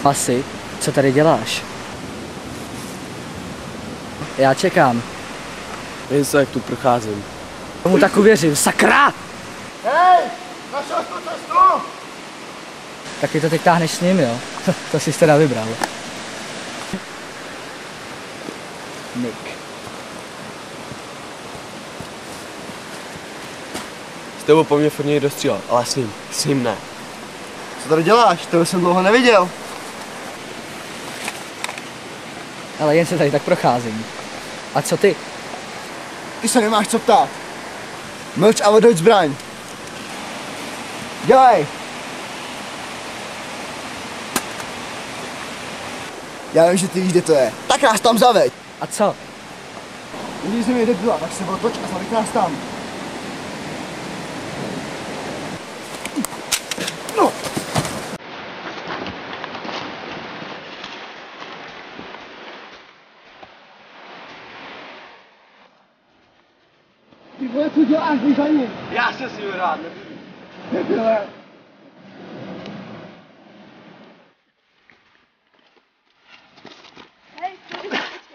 Asi, co tady děláš? Já čekám. Jen se, jak tu procházím. Tomu tak uvěřím, sakra! Hej, našel jsi tu cestu? Taky to teď táhneš s ním, jo? To jsi teda vybral. Nick. S tebou po mně furt někdo střílel, ale s ním ne. Co tady děláš? Tebe jsem dlouho neviděl. Ale jen se tady tak procházím. A co ty? Ty se nemáš co ptát. Mlč a odhoď zbraň. Dělej! Já vím, že ty víš, kde to je. Tak nás tam zaveď. A co? Když se mi debila, tak se otoč a zaveď nás tam. No. Ty vole, co děláš, běž za ním? Já se s ním rád nebudu. Debile. Hej, počkej,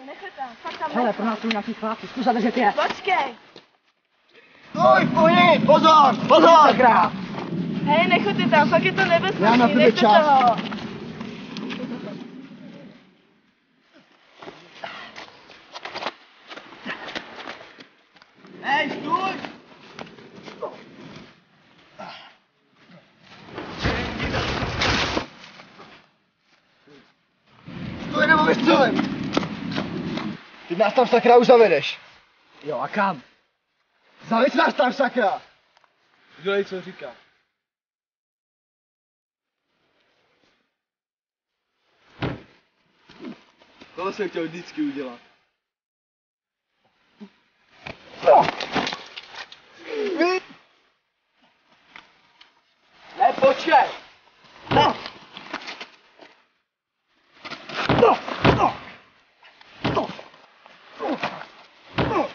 nechoď tam, fakt tam Hele, pro nás jsou nějaký chlápci, zkus zadržet je. Počkej! Stoj, pojď, pozor, pozor! Sakra! Hej, nechoďte tam, fakt je to nebezpečný, Já na tebe nechte čas. toho. Hej, stůj! Stůj nebo vystřelím! Ty nás tam sakra už zavedeš. Jo, a kam? Zaveď nás tam sakra! Dělej, co říká. Tohle jsem chtěl vždycky udělat. Ne, počkej! No! No! No! No! No!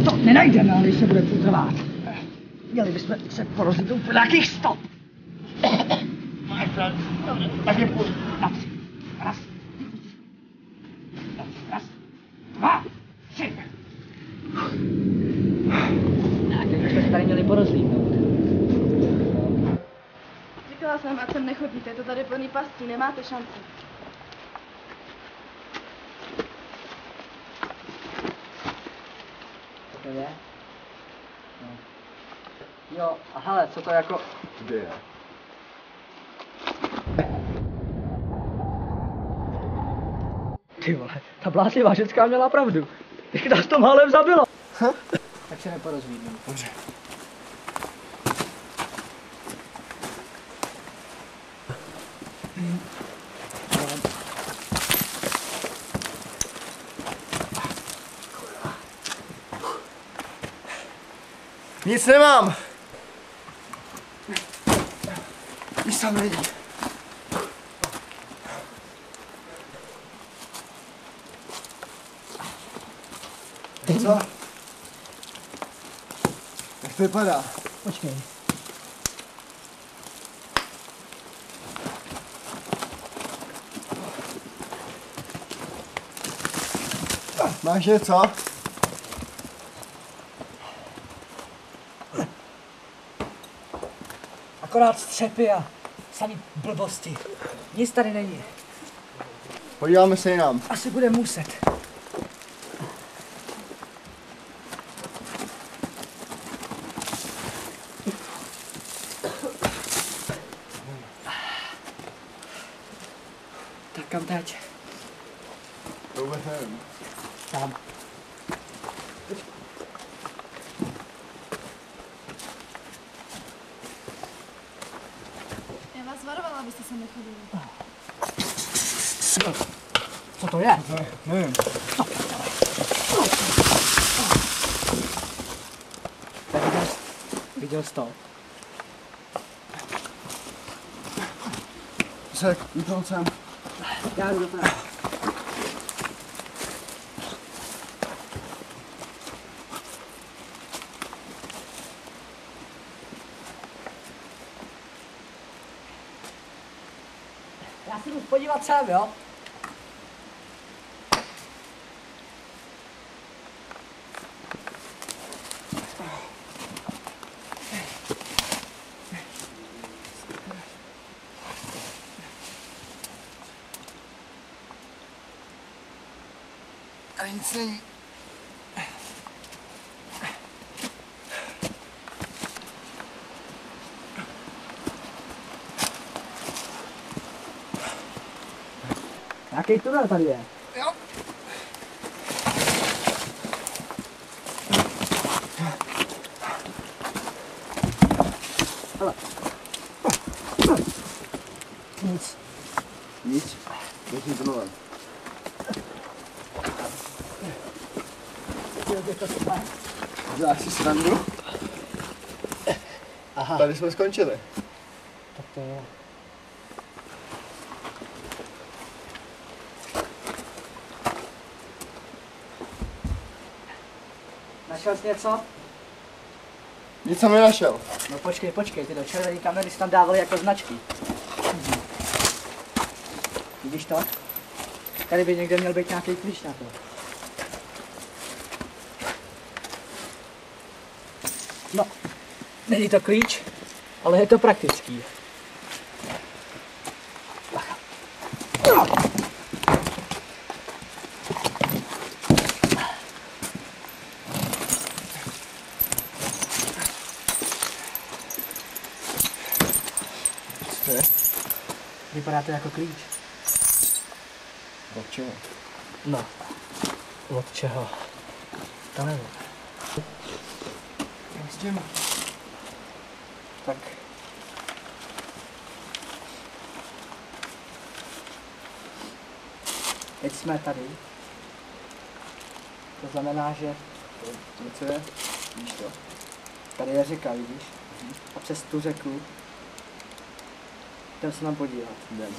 To nenajdeme, ale když se bude putrovat. Měli bychom se porozit úplně nějakých 100. Tak je půjď. Raz. Raz. Dva. Tři. Tak, jak bychom se tady měli porozlídnout. Říkala jsem, ať sem nechodíte, je to tady plný pastí, nemáte šanci. Co to je? No. Jo, a hele, co to jako... Kde je? Ty vole, ta bláznivá ženská měla pravdu. Jak nás to málem zabilo. Tak se neporozvídnu. Dobře. Nic nemám. Nic tam není. Co? Jak to vypadá? Počkej. Máš něco? Akorát střepy a samý blbosti. Nic tady není. Podíváme se jinam. Asi bude muset. Kam teď? To vůbec nevím. Tam. Já vás varovala, abyste sem nechodili. Co to je? Nevím. Tak viděl jsi to? Sek, vypnul jsem. Já jdu doprava. Já si jdu podívat sem, jo? A nic není. Jaký tunel tady je? Jo. Hele. Nic. Nic. Běžím tunelem. Děláš si srandu? Aha. Tady jsme skončili. Tak to je. Našel jsi něco? Nic jsem nenašel. No počkej, ty do červený kamery si tam dávali jako značky. Vidíš to? Tady by někde měl být nějaký klíč na to. No, není to klíč, ale je to praktický. Co to je? Vypadá to jako klíč. Od čeho? No, od čeho? To nevím. S tím? Tak. Teď jsme tady. To znamená, že Co je? Víš to? tady je řeka, vidíš? A přes tu řeku jdem se nám podívat. Jdem.